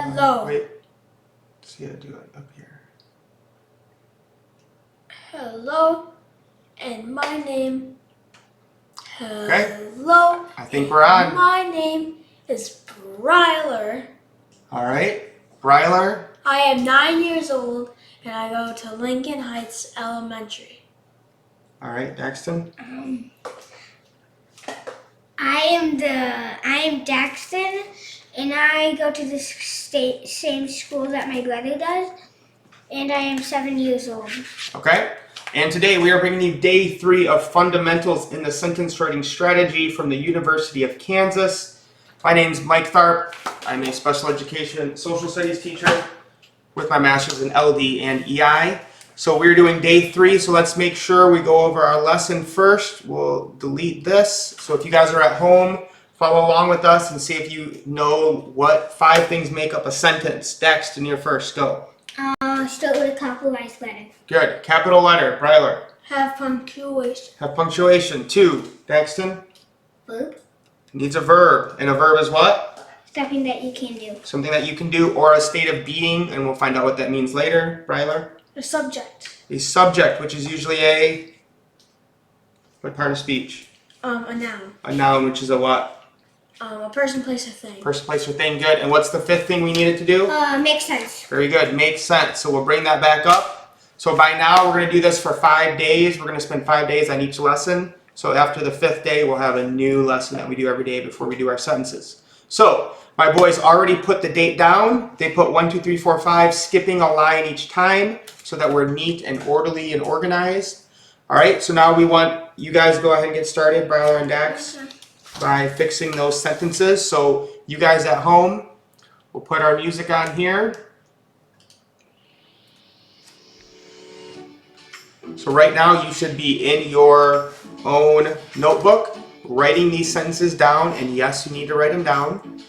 Hello. Wait. See how to do it up here. Hello. And my name. Okay. Hello. I think we're on. My name is Bryler. All right. Bryler. I am 9 years old and I go to Lincoln Heights Elementary. All right, Daxton. I am Daxton, and I go to the same school that my brother does, and I am 7 years old. Okay. And today we are bringing you day 3 of Fundamentals in the Sentence Writing Strategy from the University of Kansas. My name is Mike Tharp. I'm a special education social studies teacher with my master's in LD and EI. So we're doing day 3, so let's make sure we go over our lesson first. We'll delete this. So if you guys are at home, follow along with us and see if you know what 5 things make up a sentence. Daxton, you're first. Go. Start with a capitalized letter. Good. Capital letter. Bryler. Have punctuation. Have punctuation. 2. Daxton. Verb. Needs a verb. And a verb is what? Something that you can do. Something that you can do or a state of being, and we'll find out what that means later. Bryler. A subject. A subject, which is usually a... what part of speech? A noun. A noun, which is a what? A person, place, or thing. Person, place, or thing. Good. And what's the 5th thing we needed to do? Makes sense. Very good. Makes sense. So we'll bring that back up. So by now, we're going to do this for 5 days. We're going to spend 5 days on each lesson. So after the 5th day, we'll have a new lesson that we do every day before we do our sentences. So my boys already put the date down. They put 1, 2, 3, 4, 5, skipping a line each time so that we're neat and orderly and organized. All right, so now we want you guys to go ahead and get started, Bryler and Dax, by fixing those sentences. So you guys at home, we'll put our music on here. So right now you should be in your own notebook writing these sentences down, and yes, you need to write them down,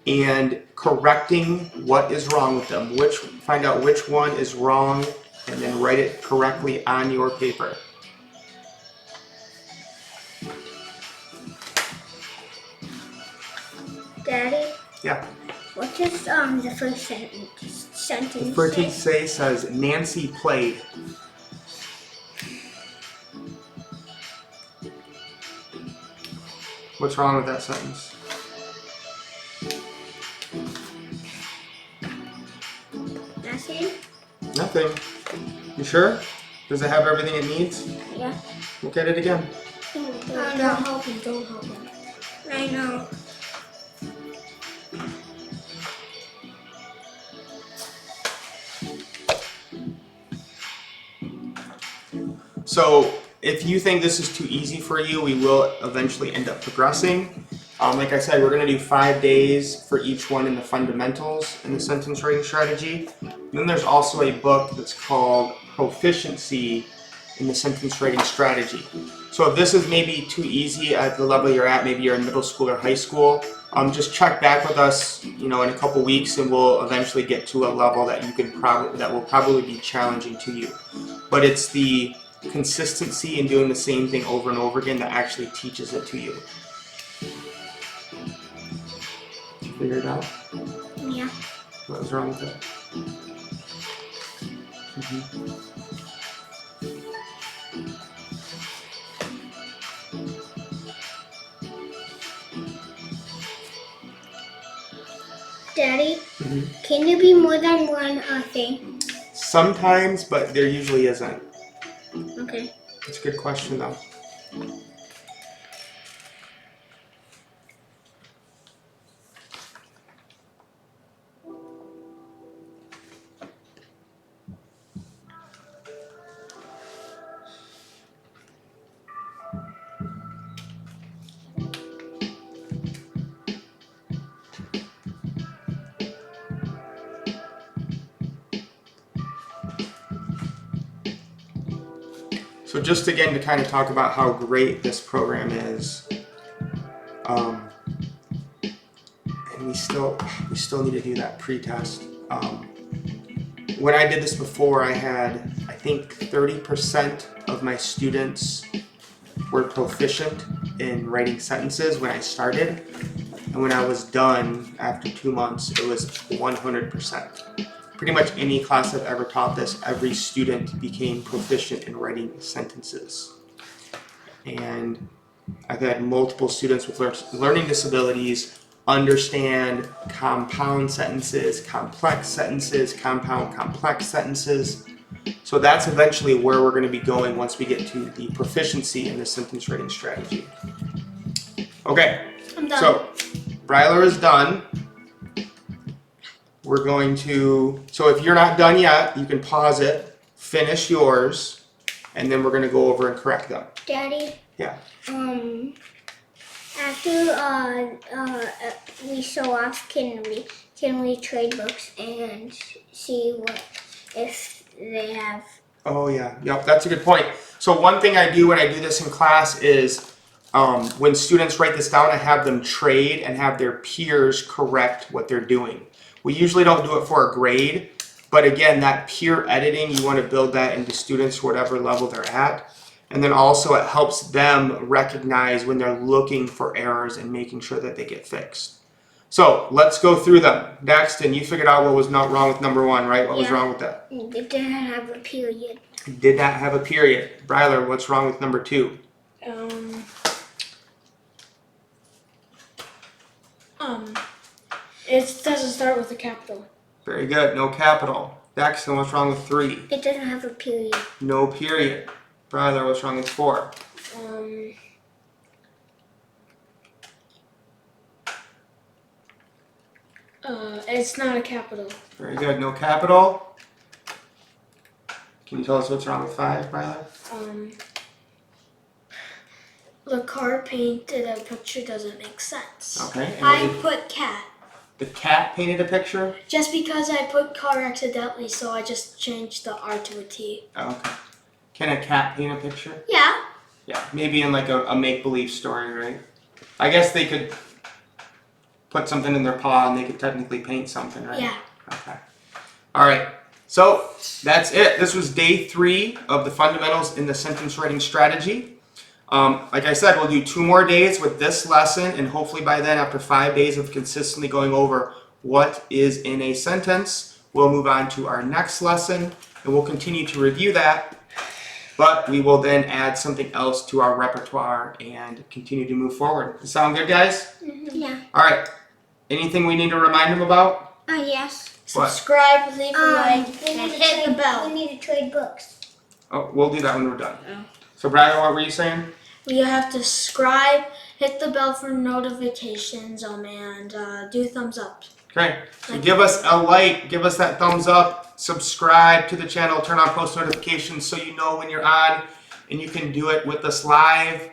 and correcting what is wrong with them. Find out which one is wrong and then write it correctly on your paper. Daddy? Yeah. What does the first sentence The first say? says Nancy played. What's wrong with that sentence? Nothing? Nothing. You sure? Does it have everything it needs? Yeah. Look at it again. Don't no. help him. Don't help him. I know. So if you think this is too easy for you, we will eventually end up progressing. Like I said, we're going to do 5 days for each one in the fundamentals in the sentence writing strategy. And then there's also a book that's called Proficiency in the Sentence Writing Strategy. So if this is maybe too easy at the level you're at, maybe you're in middle school or high school, just check back with us, in a couple weeks, and we'll eventually get to a level that that will probably be challenging to you. But it's the consistency in doing the same thing over and over again that actually teaches it to you. Did you figure it out? Yeah. What was wrong with it? Daddy, can you be more than one thing? Sometimes, but there usually isn't. Okay. It's a good question though. So just again to kind of talk about how great this program is, and we still need to do that pre-test. When I did this before, I had, I think, 30% of my students were proficient in writing sentences when I started. And when I was done after 2 months, it was 100%. Pretty much any class I've ever taught this, every student became proficient in writing sentences. And I've had multiple students with learning disabilities understand compound sentences, complex sentences, compound complex sentences. So that's eventually where we're going to be going once we get to the proficiency in the sentence writing strategy. Okay, I'm done. so Brylar is done. We're going to, so if you're not done yet, you can pause it, finish yours, and then we're going to go over and correct them. Daddy. Yeah. After we show off, can we trade books and see what if they have? Oh yeah, yep, that's a good point. So one thing I do when I do this in class is when students write this down, I have them trade and have their peers correct what they're doing. We usually don't do it for a grade, but again, that peer editing, you want to build that into students whatever level they're at. And then also it helps them recognize when they're looking for errors and making sure that they get fixed. So let's go through them. Daxton, you figured out what was not wrong with number 1, right? What was wrong with that? It didn't have a period. Did not have a period. Brylar, what's wrong with number 2? It doesn't start with a capital. Very good. No capital. Daxton, what's wrong with 3? It doesn't have a period. No period. Brylar, what's wrong with 4? It's not a capital. Very good. No capital. Can you tell us what's wrong with 5, Brylar? The car painted a picture doesn't make sense. Okay. And I put cat. the cat painted a picture? Just because I put car accidentally, so I just changed the R to a T. Okay. Can a cat paint a picture? Yeah. Yeah. Maybe in like a make-believe story, right? I guess they could put something in their paw and they could technically paint something, right? Yeah. Okay. All right. So that's it. This was day 3 of the fundamentals in the sentence writing strategy. Like I said, we'll do 2 more days with this lesson, and hopefully by then, after 5 days of consistently going over what is in a sentence, we'll move on to our next lesson, and we'll continue to review that, but we will then add something else to our repertoire and continue to move forward. Does that sound good, guys? Yeah. All right. Anything we need to remind them about? Yes. What? Subscribe, leave a like, We and need to hit the trade- bell. We need to trade books. Oh, we'll do that when we're done. Oh. So, Brian, what were you saying? You have to subscribe, hit the bell for notifications, and do thumbs up. Okay, so give us a like, give us that thumbs up, subscribe to the channel, turn on post notifications so you know when you're on, and you can do it with us live.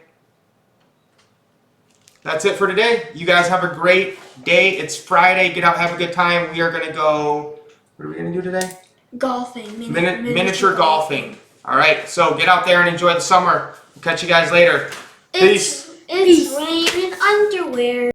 That's it for today. You guys have a great day. It's Friday. Get out, have a good time. We are going to go, what are we going to do today? Golfing. Miniature golfing. All right, so get out there and enjoy the summer. We'll catch you guys later. Peace. It's raining underwear.